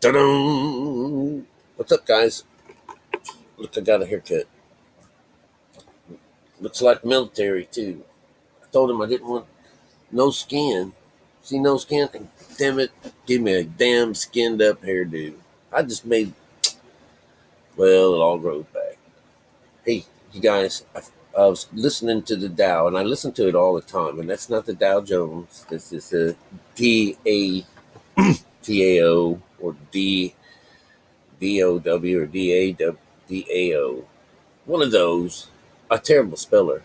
Ta-da! What's up, guys? Look, I got a haircut. Looks like military, too. I told him I didn't want no skin. See no skin? Damn it. Give me a damn skinned up hairdo. I just made, well, it all grows back. Hey, you guys, I was listening to the Dow, and I listen to it all the time, and that's not the Dow Jones. This is the TAO or DOW or DAO. One of those. A terrible speller.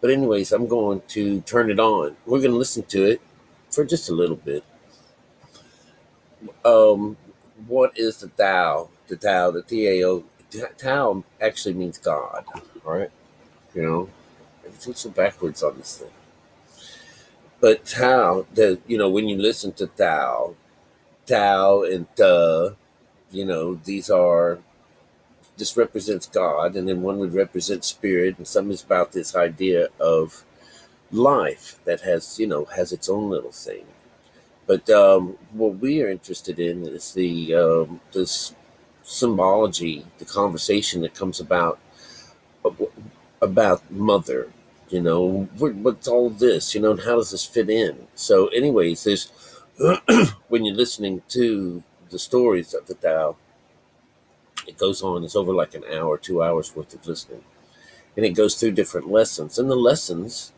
But anyways, I'm going to turn it on. We're going to listen to it for just a little bit. Um, what is the Tao? The Tao, the TAO. Tao actually means God. All right, you know, everything's so backwards on this thing. But Tao, when you listen to Tao and these are, this represents God, and then one would represent spirit, and some is about this idea of life that has its own little thing. But what we are interested in is this symbology, the conversation that comes about mother. What's all this? And how does this fit in? So, anyways, there's when you're listening to the stories of the Tao, it goes on. It's over like an hour, 2 hours worth of listening, and it goes through different lessons, and the lessons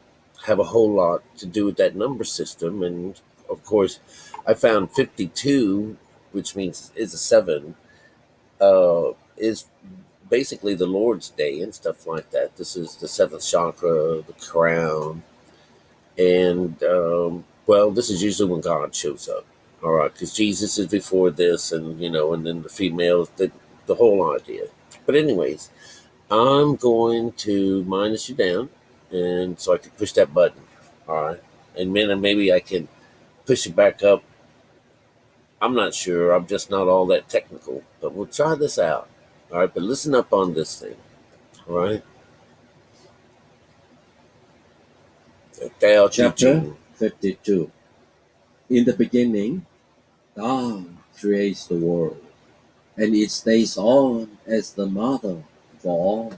have a whole lot to do with that number system. And of course, I found 52, which means is a 7, is basically the Lord's Day and stuff like that. This is the seventh chakra, the crown, and this is usually when God shows up. All right, because Jesus is before this, and then the female, the whole idea. But anyways, I'm going to minus you down, and so I can push that button. All right, and then maybe I can push it back up. I'm not sure. I'm just not all that technical, but we'll try this out. All right, but listen up on this thing. All right. Chapter 52. In the beginning, God creates the world, and it stays on as the mother for all.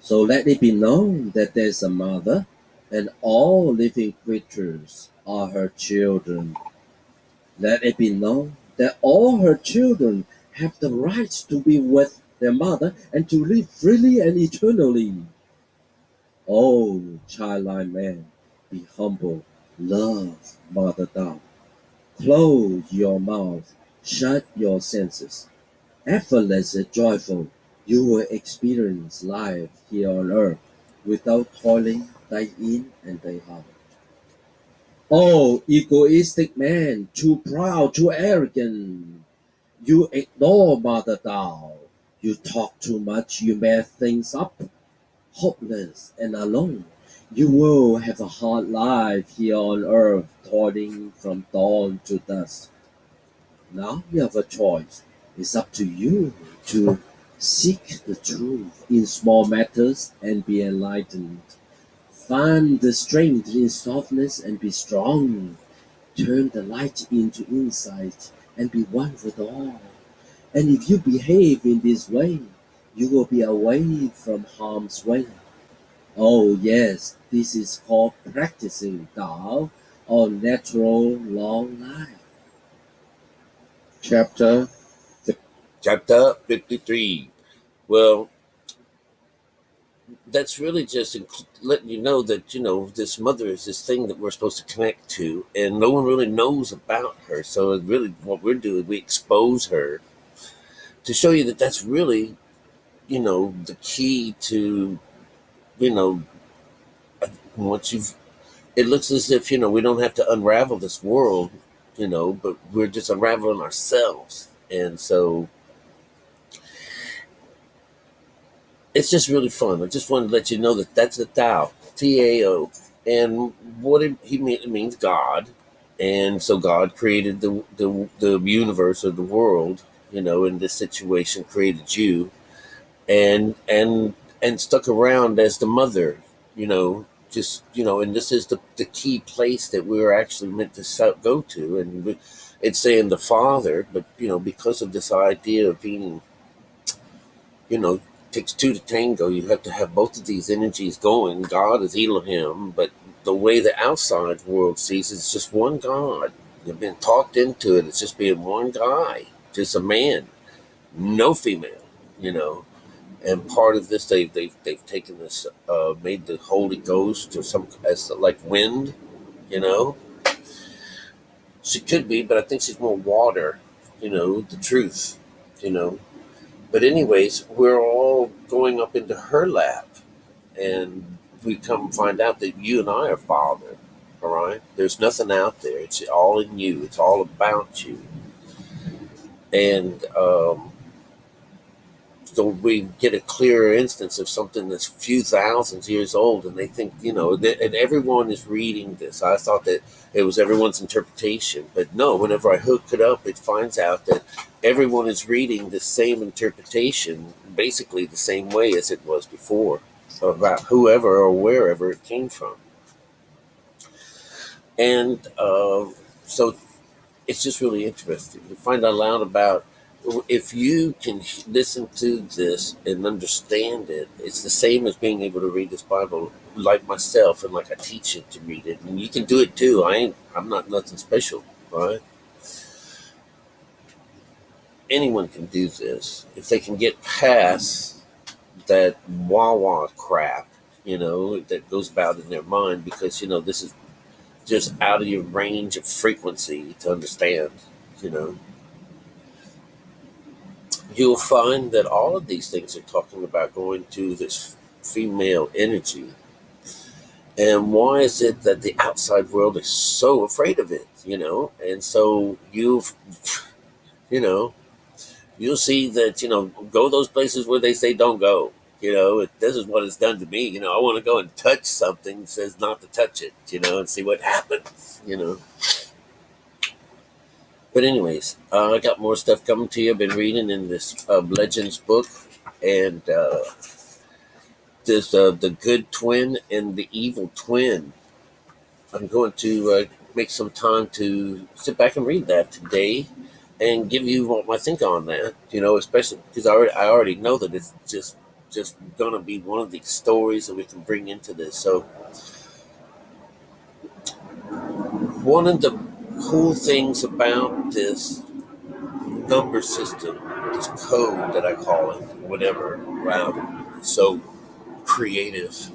So let it be known that there is a mother, and all living creatures are her children. Let it be known that all her children have the right to be with their mother and to live freely and eternally. Oh, childlike man, be humble, love Mother Thou. Close your mouth, shut your senses. Effortless and joyful, you will experience life here on earth without toiling day in and day out. Oh, egoistic man, too proud, too arrogant. You ignore Mother Thou. You talk too much, you mess things up. Hopeless and alone, you will have a hard life here on earth, toiling from dawn to dusk. Now you have a choice. It's up to you to seek the truth in small matters and be enlightened. Find the strength in softness and be strong. Turn the light into insight and be one with all. And if you behave in this way, you will be away from harm's way. Oh yes, this is called practicing Tao or natural long life. Chapter Chapter 53. Well, that's really just letting you know that, this mother is this thing that we're supposed to connect to, and no one really knows about her. So really what we're doing, we expose her to show you that that's really, the key to, you know, once you've, it looks as if, we don't have to unravel this world, but we're just unraveling ourselves. And so it's just really fun. I just wanted to let you know that that's the Tao, TAO. And what it means God. And so God created the universe or the world, in this situation, created you and stuck around as the mother, and this is the key place that we were actually meant to go to. And It's saying the Father, but because of this idea of being, you know, takes two to tango. You have to have both of these energies going. God is Elohim, but the way the outside world sees it, it's just one God. You've been talked into it. It's just being one guy, just a man, no female. You know, and part of this, they've taken this, made the Holy Ghost or some as like wind. You know, she could be, but I think she's more water. The truth. You know, but anyways, we're all going up into her lap, and we come find out that you and I are Father. All right, there's nothing out there. It's all in you. It's all about you. And so we get a clearer instance of something that's a few thousands years old, and they think, and everyone is reading this. I thought that it was everyone's interpretation, but no. Whenever I hook it up, it finds out that everyone is reading the same interpretation, basically the same way as it was before, about whoever or wherever it came from. And so it's just really interesting to find out about. If you can listen to this and understand it, it's the same as being able to read this Bible like myself and like I teach it to read it. And you can do it too. I'm not nothing special, right? Anyone can do this if they can get past that wah crap, that goes about in their mind, because this is just out of your range of frequency to understand. You know, you'll find that all of these things are talking about going to this female energy. And why is it that the outside world is so afraid of it? And so you know, you'll see that, go those places where they say don't go. This is what it's done to me. I want to go and touch something that says not to touch it, and see what happens. But anyways, I got more stuff coming to you. I've been reading in this Legends book, and there's the good twin and the evil twin. I'm going to make some time to sit back and read that today, and give you what I think on that. Especially because I already know that it's just gonna be one of these stories that we can bring into this. So one of the cool things about this number system, this code that I call it, whatever, wow, so creative,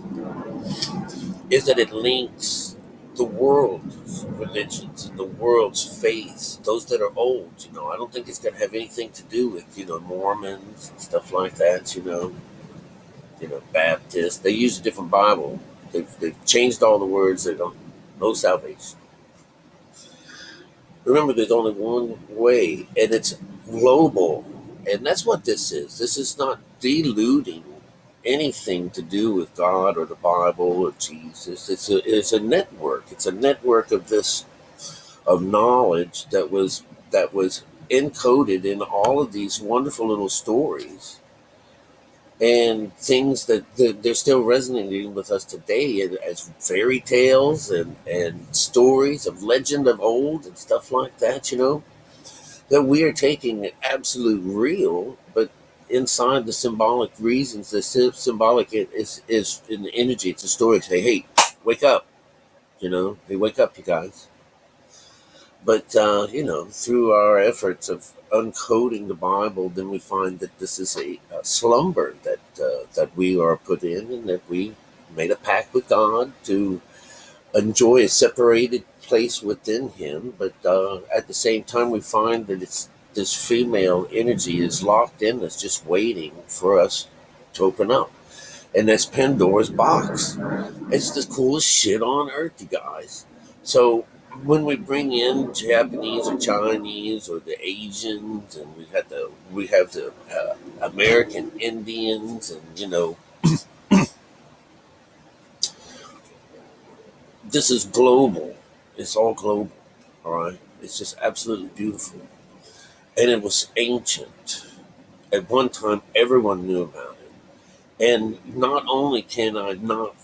is that it links the world's religions and the world's faiths, those that are old. I don't think it's going to have anything to do with, Mormons and stuff like that, Baptists. They use a different Bible. They've changed all the words. They don't, no salvation. Remember, there's only one way, and it's global. And that's what this is. This is not diluting anything to do with God or the Bible or Jesus. It's a network. It's a network of this, of knowledge that was encoded in all of these wonderful little stories, and things that they're still resonating with us today, as fairy tales and stories of legend of old and stuff like that. That we are taking absolute real, but inside the symbolic reasons, the symbolic is in the energy. It's a story. Say, hey, wake up. Hey, wake up, you guys. But through our efforts of uncoding the Bible, then we find that this is a slumber that we are put in, and that we made a pact with God to enjoy a separated place within Him. But at the same time, we find that it's this female energy is locked in us, just waiting for us to open up. And that's Pandora's box. It's the coolest shit on earth, you guys. So when we bring in Japanese or Chinese or the Asians, and we have the American Indians, and this is global. It's all global. All right. It's just absolutely beautiful, and it was ancient. At one time, everyone knew about it. And not only can I not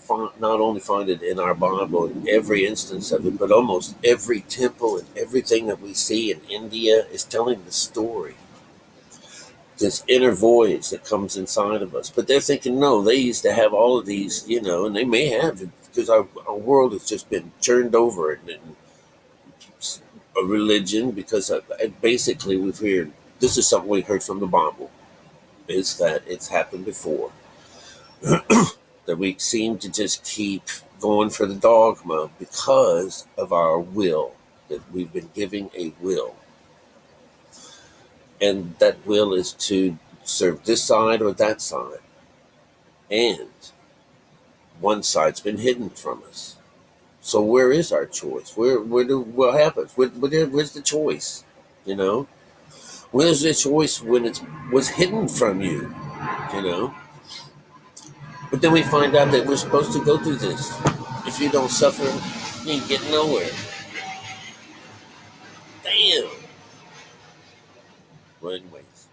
only find it in our Bible in every instance of it, but almost every temple and everything that we see in India is telling the story. This inner voice that comes inside of us. But they're thinking, no, they used to have all of these, and they may have, because our world has just been churned over and a religion, because basically we've heard, this is something we heard from the Bible, is that it's happened before. That we seem to just keep going for the dogma because of our will, that we've been giving a will. And that will is to serve this side or that side. And one side's been hidden from us. So where is our choice? What happens? Where's the choice? You know? Where's the choice when it was hidden from you? You know? But then we find out that we're supposed to go through this. If you don't suffer, you ain't getting nowhere. Damn. Well, anyways,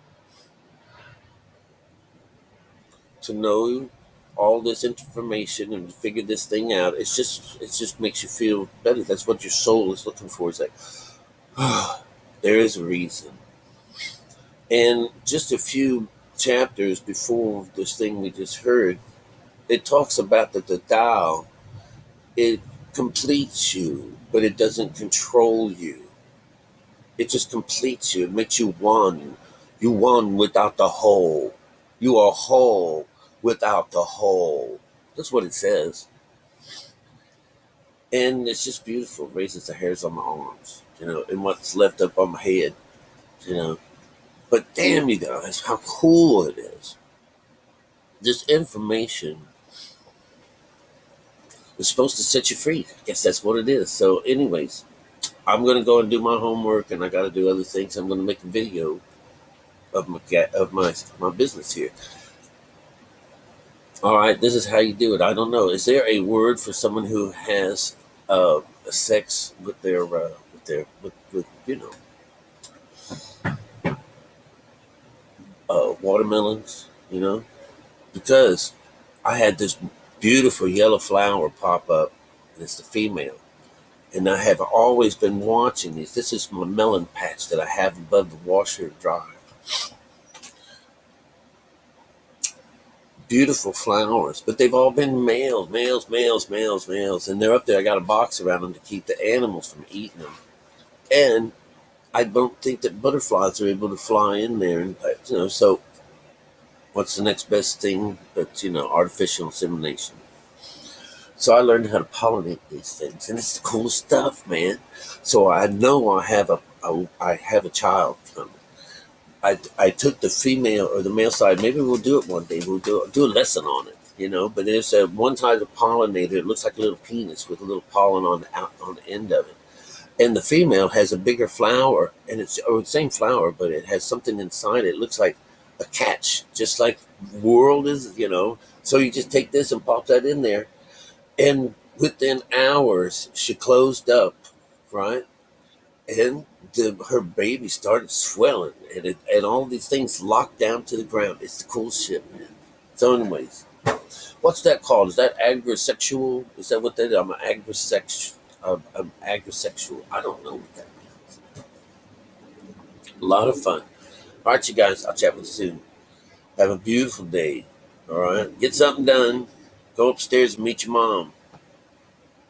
to know all this information and figure this thing out, it just makes you feel better. That's what your soul is looking for. It's like, there is a reason. And just a few chapters before this thing we just heard, it talks about that the Tao, it completes you, but it doesn't control you. It just completes you. It makes you one. You one without the whole. You are whole without the whole. That's what it says. And it's just beautiful. It raises the hairs on my arms, and what's left up on my head, you know. But damn, you guys, how cool it is. This information is supposed to set you free. I guess that's what it is. So, anyways, I'm gonna go and do my homework, and I got to do other things. I'm gonna make a video of my business here. All right, this is how you do it. I don't know. Is there a word for someone who has a sex with with watermelons? Because I had this beautiful yellow flower pop up, and it's the female. And I have always been watching these. This is my melon patch that I have above the washer and dryer. Beautiful flowers, but they've all been males, and they're up there. I got a box around them to keep the animals from eating them. And I don't think that butterflies are able to fly in there, and so what's the next best thing but artificial insemination? So I learned how to pollinate these things, and it's the cool stuff, man. So I know I have a child coming. I took the female or the male side. Maybe we'll do it one day. We'll do a lesson on it, But there's one type of pollinator. It looks like a little penis with a little pollen on the end of it. And the female has a bigger flower, and it's the same flower, but it has something inside it. It looks like a catch, just like world is. So you just take this and pop that in there, and within hours she closed up, right? And her baby started swelling, and all these things locked down to the ground. It's the cool shit, man. So, anyways, what's that called? Is that agrisexual? Is that what that is? I'm an agrisexual. I'm agrisexual. I don't know what that means. A lot of fun. All right, you guys. I'll chat with you soon. Have a beautiful day. All right. Get something done. Go upstairs and meet your mom.